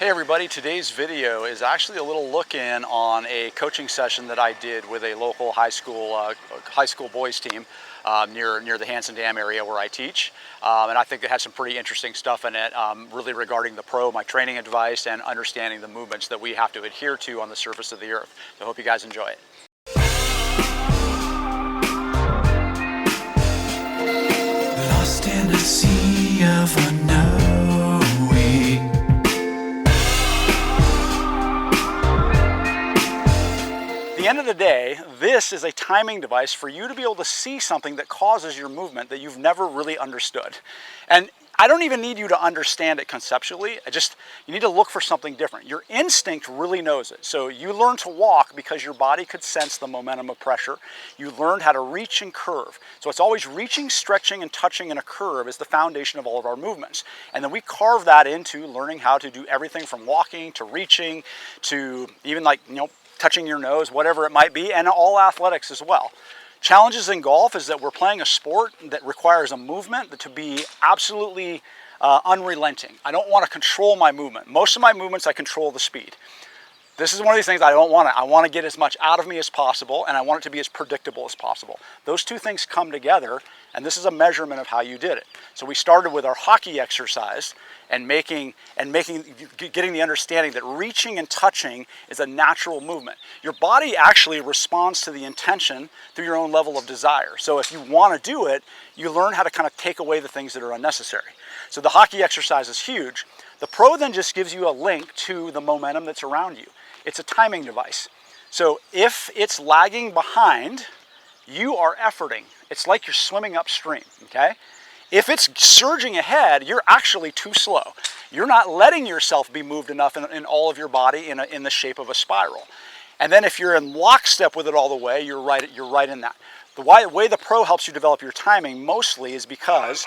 Hey everybody, today's video is actually a little look-in on a coaching session that I did with a local high school boys team near the Hanson Dam area where I teach. And I think it had some pretty interesting stuff in it, really regarding the pro, my training advice, and understanding the movements that we have to adhere to on the surface of the earth. So I hope you guys enjoy it. Lost in a sea of unknowing. At the end of the day, this is a timing device for you to be able to see something that causes your movement that you've never really understood. And I don't even need you to understand it conceptually. You need to look for something different. Your instinct really knows it. So you learn to walk because your body could sense the momentum of pressure. You learned how to reach and curve. So it's always reaching, stretching, and touching in a curve is the foundation of all of our movements. And then we carve that into learning how to do everything from walking to reaching to even touching your nose, whatever it might be, and all athletics as well. Challenges in golf is that we're playing a sport that requires a movement to be absolutely unrelenting. I don't want to control my movement. Most of my movements, I control the speed. This is one of these things I don't want to. I want to get as much out of me as possible, and I want it to be as predictable as possible. Those two things come together, and this is a measurement of how you did it. So we started with our hockey exercise and getting the understanding that reaching and touching is a natural movement. Your body actually responds to the intention through your own level of desire. So if you want to do it, you learn how to kind of take away the things that are unnecessary. So the hockey exercise is huge. The pro then just gives you a link to the momentum that's around you. It's a timing device. So if it's lagging behind, you are efforting. It's like you're swimming upstream, okay? If it's surging ahead, you're actually too slow. You're not letting yourself be moved enough in all of your body in the shape of a spiral. And then if you're in lockstep with it all the way, you're right in that. The way the pro helps you develop your timing mostly is because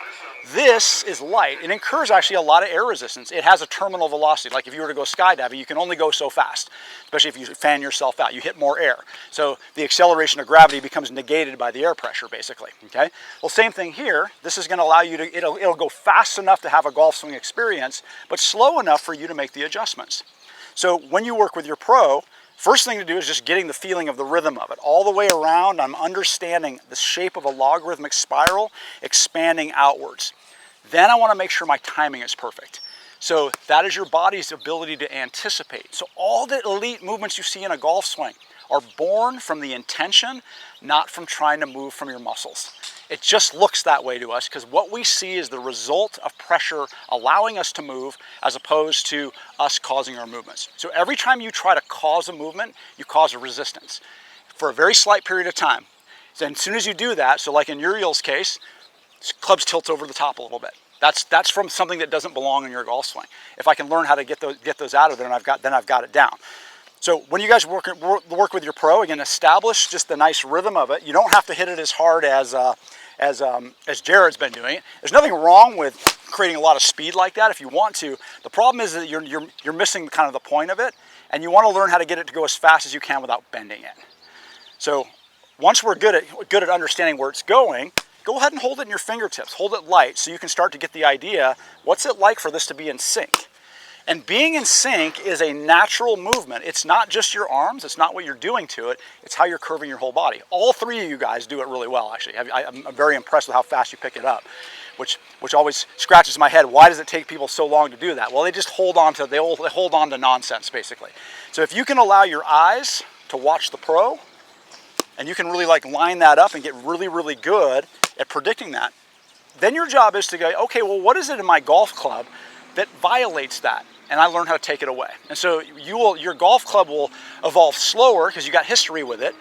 this is light. It incurs actually a lot of air resistance. It has a terminal velocity. Like if you were to go skydiving, you can only go so fast, especially if you fan yourself out. You hit more air. So the acceleration of gravity becomes negated by the air pressure, basically, okay? Well, same thing here. This is going to allow you to, it'll go fast enough to have a golf swing experience, but slow enough for you to make the adjustments. So when you work with your pro, first thing to do is just getting the feeling of the rhythm of it. All the way around, I'm understanding the shape of a logarithmic spiral expanding outwards. Then I want to make sure my timing is perfect. So that is your body's ability to anticipate. So all the elite movements you see in a golf swing are born from the intention, not from trying to move from your muscles. It just looks that way to us because what we see is the result of pressure allowing us to move as opposed to us causing our movements. So every time you try to cause a movement, you cause a resistance for a very slight period of time. And as soon as you do that, so like in Uriel's case, clubs tilt over the top a little bit. That's from something that doesn't belong in your golf swing. If I can learn how to get those out of there, then I've got it down. So when you guys work with your pro, again, establish just the nice rhythm of it. You don't have to hit it as hard as Jared's been doing it. There's nothing wrong with creating a lot of speed like that if you want to. The problem is that you're missing kind of the point of it, and you want to learn how to get it to go as fast as you can without bending it. So once we're good at understanding where it's going, go ahead and hold it in your fingertips. Hold it light so you can start to get the idea, what's it like for this to be in sync? And being in sync is a natural movement. It's not just your arms. It's not what you're doing to it. It's how you're curving your whole body. All three of you guys do it really well, actually. I'm very impressed with how fast you pick it up, which always scratches my head. Why does it take people so long to do that? Well, they just hold on to nonsense, basically. So if you can allow your eyes to watch the pro, and you can really line that up and get really, really good at predicting that, then your job is to go, okay, well, what is it in my golf club that violates that? And I learn how to take it away. And so your golf club will evolve slower because you got history with it,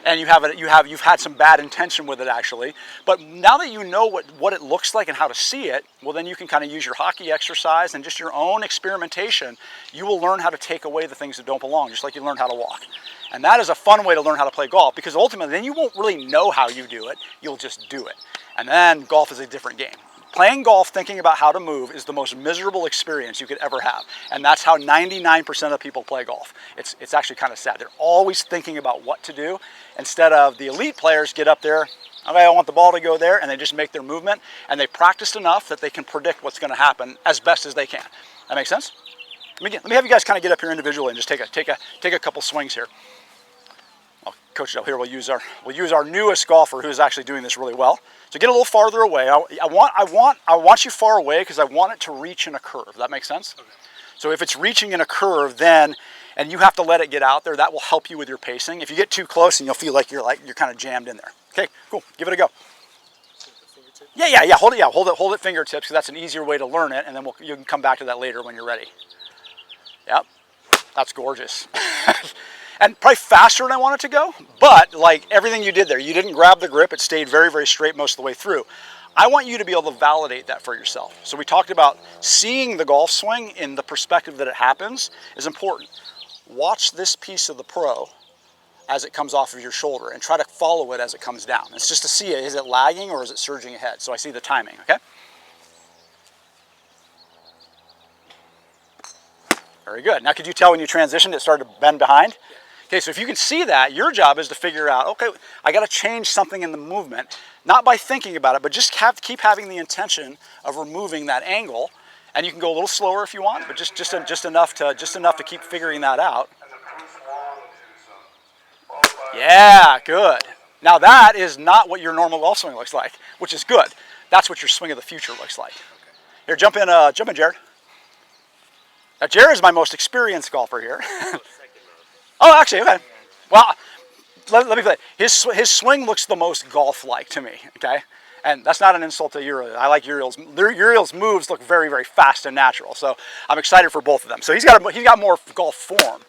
and you've had some bad intention with it actually. But now that you know what it looks like and how to see it, well, then you can kind of use your hockey exercise and just your own experimentation. You will learn how to take away the things that don't belong, just like you learned how to walk. And that is a fun way to learn how to play golf, because ultimately then you won't really know how you do it. You'll just do it. And then golf is a different game. Playing golf thinking about how to move is the most miserable experience you could ever have. And that's how 99% of people play golf. It's actually kind of sad. They're always thinking about what to do instead of the elite players get up there, okay, I want the ball to go there, and they just make their movement, and they practiced enough that they can predict what's going to happen as best as they can. That make sense? Let me have you guys kind of get up here individually and just take a couple swings here. I'll coach it up here. We'll use our newest golfer who is actually doing this really well. So get a little farther away. I want you far away because I want it to reach in a curve. Does that make sense? Okay. So if it's reaching in a curve, then and you have to let it get out there, that will help you with your pacing. If you get too close, and you'll feel like you're kind of jammed in there. Okay, cool. Give it a go. Yeah. Hold it fingertips, because that's an easier way to learn it, and then you can come back to that later when you're ready. Yep, that's gorgeous. And probably faster than I want it to go, but like everything you did there, you didn't grab the grip, it stayed very, very straight most of the way through. I want you to be able to validate that for yourself. So we talked about seeing the golf swing in the perspective that it happens is important. Watch this piece of the pro as it comes off of your shoulder and try to follow it as it comes down. It's just to see it, is it lagging or is it surging ahead? So I see the timing, okay? Very good. Now could you tell when you transitioned it started to bend behind? Okay, so if you can see that, your job is to figure out, okay, I got to change something in the movement, not by thinking about it, but just keep having the intention of removing that angle. And you can go a little slower if you want, but just enough to keep figuring that out. Yeah, good. Now that is not what your normal golf swing looks like, which is good. That's what your swing of the future looks like. Here, jump in, Jared. Now, Jared is my most experienced golfer here. Oh, actually, okay. Well, let me play. His swing looks the most golf-like to me, okay? And that's not an insult to Uriel. I like Uriel's. Uriel's moves look very, very fast and natural. So I'm excited for both of them. So he's got more golf form.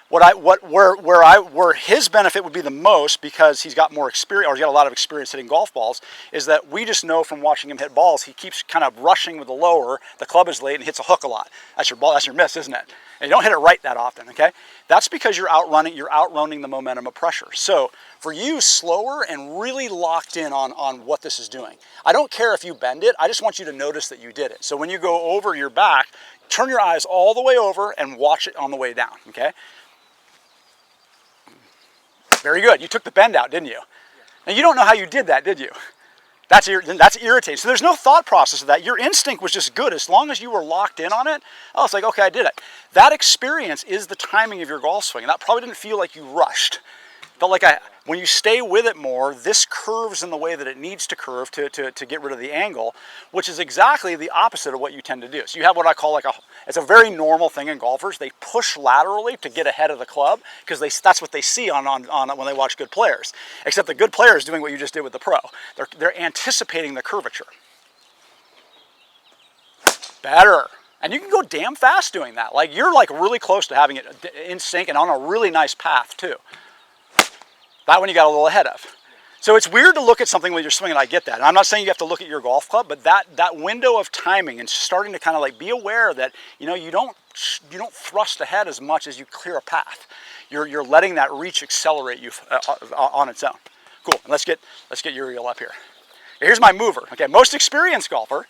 Where his benefit would be the most, because he's got more experience, or he's got a lot of experience hitting golf balls, is that we just know from watching him hit balls, he keeps kind of rushing with the lower, the club is late and hits a hook a lot. That's your ball, that's your miss, isn't it? And you don't hit it right that often, okay? That's because you're outrunning the momentum of pressure. So for you, slower and really locked in on what this is doing. I don't care if you bend it, I just want you to notice that you did it. So when you go over your back, turn your eyes all the way over and watch it on the way down, okay? Very good. You took the bend out, didn't you? Now you don't know how you did that, did you? That's irritating. So there's no thought process of that. Your instinct was just good. As long as you were locked in on it, oh, it's like, okay, I did it. That experience is the timing of your golf swing. And that probably didn't feel like you rushed. Felt like when you stay with it more, this curves in the way that it needs to curve to get rid of the angle, which is exactly the opposite of what you tend to do. So you have what I call it's a very normal thing in golfers. They push laterally to get ahead of the club because that's what they see on when they watch good players. Except the good player is doing what you just did with the pro. They're anticipating the curvature. Better. And you can go damn fast doing that. Like you're like really close to having it in sync and on a really nice path too. That one you got a little ahead of. So it's weird to look at something when you're swinging, I get that. And I'm not saying you have to look at your golf club, but that window of timing and starting to kind of like be aware that, you know, you don't thrust ahead as much as you clear a path. You're letting that reach accelerate you on its own. Cool, and let's get Uriel up here. Here's my mover. Okay, most experienced golfer.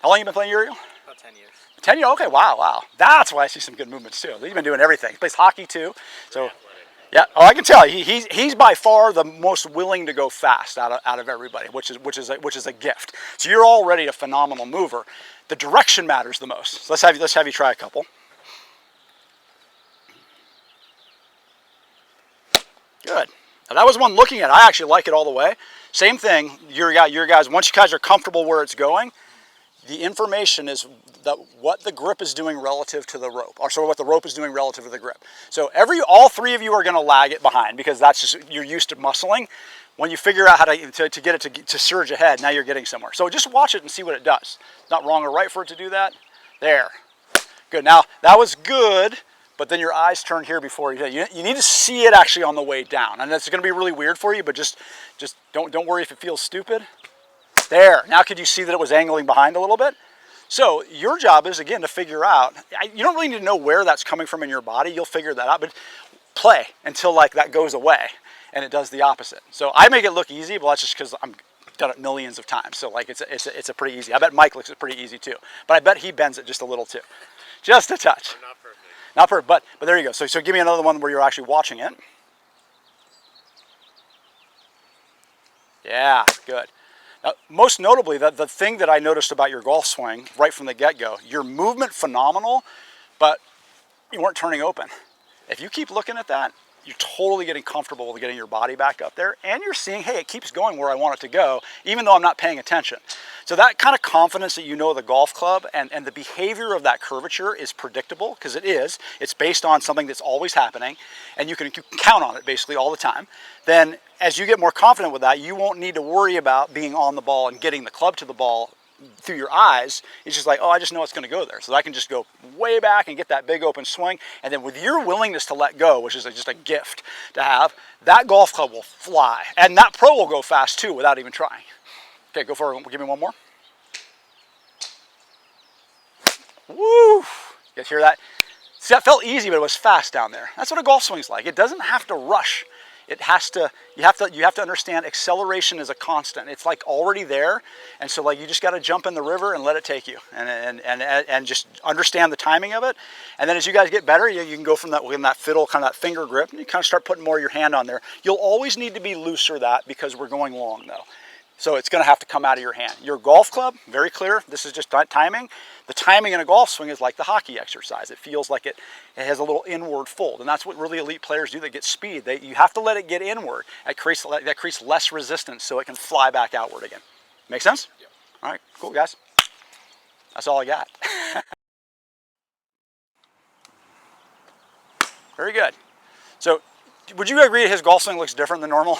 How long you been playing Uriel? About 10 years. 10 years, okay, wow. That's why I see some good movements too. He's been doing everything. He plays hockey too, so. Yeah, oh, I can tell he's by far the most willing to go fast out of everybody, which is a gift. So you're already a phenomenal mover. The direction matters the most. So let's have you try a couple. Good. Now that was one looking at. I actually like it all the way. Same thing. Your guys. Once you guys are comfortable where it's going, the information is that what the grip is doing relative to the rope, or so what the rope is doing relative to the grip. So all three of you are going to lag it behind because that's just, you're used to muscling. When you figure out how to get it to surge ahead, now you're getting somewhere. So just watch it and see what it does. Not wrong or right for it to do that. There. Good. Now that was good, but then your eyes turn here before you need to see it actually on the way down, and that's going to be really weird for you. But just don't worry if it feels stupid. There. Now could you see that it was angling behind a little bit? So your job is, again, to figure out, you don't really need to know where that's coming from in your body. You'll figure that out, but play until like that goes away and it does the opposite. So I make it look easy, but that's just because I've done it millions of times. So like it's a pretty easy. I bet Mike looks at pretty easy too, but I bet he bends it just a little too. Just a touch. Not perfect. Not perfect, but there you go. So give me another one where you're actually watching it. Yeah, good. Most notably, the thing that I noticed about your golf swing right from the get-go, your movement phenomenal, but you weren't turning open. If you keep looking at that, you're totally getting comfortable with getting your body back up there, and you're seeing, hey, it keeps going where I want it to go, even though I'm not paying attention. So that kind of confidence that you know the golf club and the behavior of that curvature is predictable, because it is. It's based on something that's always happening, and you can count on it basically all the time. Then as you get more confident with that, you won't need to worry about being on the ball and getting the club to the ball through your eyes. It's just like, oh, I just know it's going to go there. So I can just go way back and get that big open swing. And then with your willingness to let go, which is just a gift to have, that golf club will fly. And that pro will go fast too without even trying. Okay, go for it. Give me one more. Woo! You guys hear that? See, that felt easy, but it was fast down there. That's what a golf swing's like. It doesn't have to rush. It has to, you have to understand acceleration is a constant. It's like already there. And so like you just got to jump in the river and let it take you and just understand the timing of it. And then as you guys get better, you can go from that, in that fiddle, kind of that finger grip, and you kind of start putting more of your hand on there. You'll always need to be looser that because we're going long though. So it's going to have to come out of your hand. Your golf club, very clear. This is just timing. The timing in a golf swing is like the hockey exercise. It feels like it has a little inward fold. And that's what really elite players do. They get speed. You have to let it get inward. That creates less resistance so it can fly back outward again. Make sense? Yep. All right, cool guys. That's all I got. Very good. So would you agree his golf swing looks different than normal?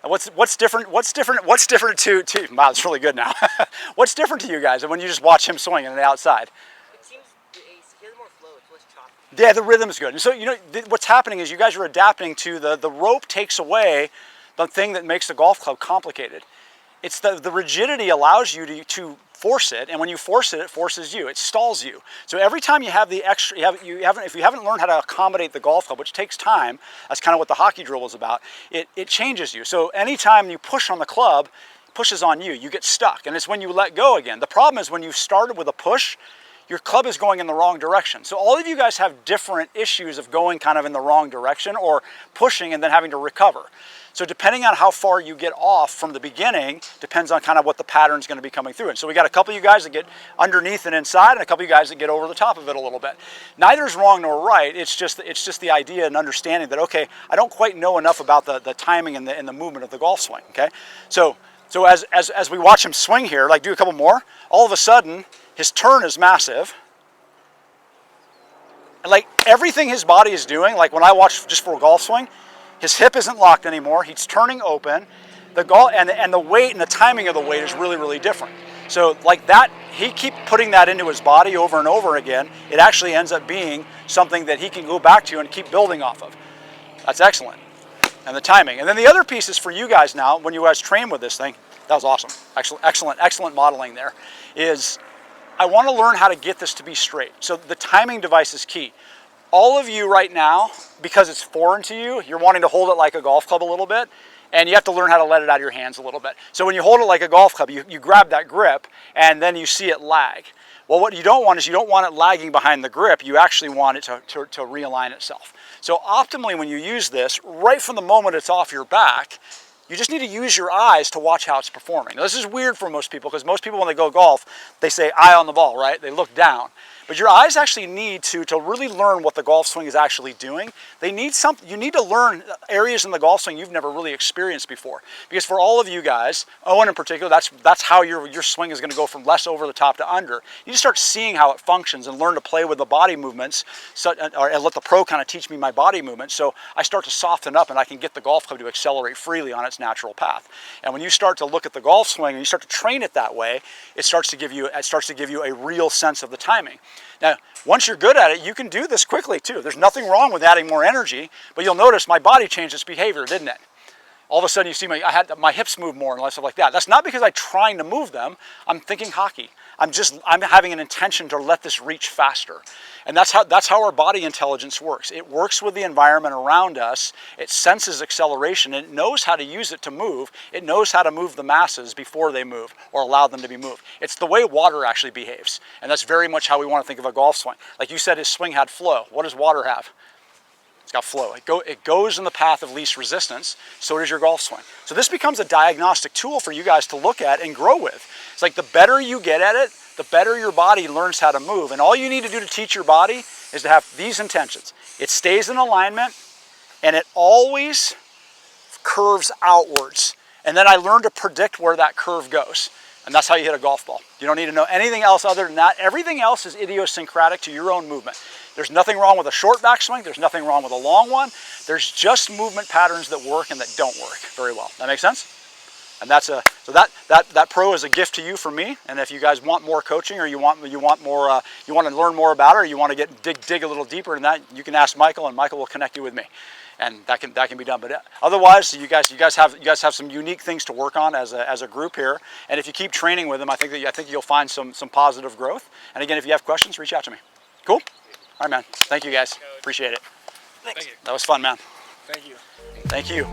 What's different? What's different to wow, it's really good now. What's different to you guys when you just watch him swing on the outside? It seems he has more flow. It's less choppy. Yeah, the rhythm's good. So you know what's happening is you guys are adapting to the rope takes away the thing that makes the golf club complicated. It's the rigidity allows you to force it, and when you force it, it forces you. It stalls you. So every time you have the extra, if you haven't learned how to accommodate the golf club, which takes time, that's kind of what the hockey drill was about. It changes you. So anytime you push on the club, it pushes on you. You get stuck, and it's when you let go again. The problem is when you started with a push, your club is going in the wrong direction. So all of you guys have different issues of going kind of in the wrong direction or pushing and then having to recover. So depending on how far you get off from the beginning depends on kind of what the pattern's going to be coming through. And so we got a couple of you guys that get underneath and inside, and a couple of you guys that get over the top of it a little bit. Neither is wrong nor right. It's just the idea and understanding that, okay, I don't quite know enough about the timing and the movement of the golf swing. Okay, so as we watch him swing here, like do a couple more, all of a sudden his turn is massive. And like everything his body is doing, like when I watch just for a golf swing, his hip isn't locked anymore. He's turning open. And the weight and the timing of the weight is really, really different. So like that, he keep putting that into his body over and over again. It actually ends up being something that he can go back to and keep building off of. That's excellent. And the timing. And then the other piece is for you guys now, when you guys train with this thing, that was awesome. Excellent modeling there, is I want to learn how to get this to be straight. So the timing device is key. All of you right now, because it's foreign to you, you're wanting to hold it like a golf club a little bit, and you have to learn how to let it out of your hands a little bit. So when you hold it like a golf club, you grab that grip, and then you see it lag. Well, what you don't want is you don't want it lagging behind the grip. You actually want it to realign itself. So optimally, when you use this, right from the moment it's off your back, you just need to use your eyes to watch how it's performing. Now, this is weird for most people because most people, when they go golf, they say eye on the ball, right? They look down. But your eyes actually need to really learn what the golf swing is actually doing. You need to learn areas in the golf swing you've never really experienced before. Because for all of you guys, Owen in particular, that's how your swing is going to go from less over the top to under. You just start seeing how it functions and learn to play with the body movements, and let the pro kind of teach me my body movements. So I start to soften up and I can get the golf club to accelerate freely on its natural path. And when you start to look at the golf swing and you start to train it that way, it starts to give you a real sense of the timing. Now, once you're good at it, you can do this quickly too. There's nothing wrong with adding more energy, but you'll notice my body changed its behavior, didn't it? All of a sudden you see I had my hips move more and less stuff like that. That's not because I'm trying to move them. I'm thinking hockey. I'm having an intention to let this reach faster. And that's how our body intelligence works. It works with the environment around us. It senses acceleration. It knows how to use it to move. It knows how to move the masses before they move or allow them to be moved. It's the way water actually behaves. And that's very much how we want to think of a golf swing. Like you said, his swing had flow. What does water have? It's got flow. It goes in the path of least resistance. So does your golf swing. So this becomes a diagnostic tool for you guys to look at and grow with. It's like the better you get at it, the better your body learns how to move. And all you need to do to teach your body is to have these intentions. It stays in alignment, and it always curves outwards. And then I learned to predict where that curve goes. And that's how you hit a golf ball. You don't need to know anything else other than that. Everything else is idiosyncratic to your own movement. There's nothing wrong with a short backswing. There's nothing wrong with a long one. There's just movement patterns that work and that don't work very well. That makes sense? And that's so that pro is a gift to you from me. And if you guys want more coaching, or you want more, you want to learn more about it, or you want to dig a little deeper in that, you can ask Michael, and Michael will connect you with me. And that can be done. But otherwise, you guys have some unique things to work on as a group here. And if you keep training with them, I think you'll find some positive growth. And again, if you have questions, reach out to me. Cool? All right, man. Thank you guys. Appreciate it. Thanks. That was fun, man. Thank you. Thank you.